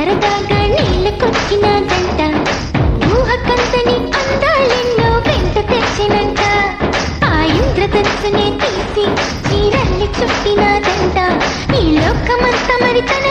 సరదాగా నీళ్ళకొచ్చినాదంట ఊహకందని అందాలెన్నో వెంట తెచ్చినంట ఆ ఇంద్రధనుసునే తీసి చీరల్ని చుట్టినాదంట ఈ లోకమంతా మరి తన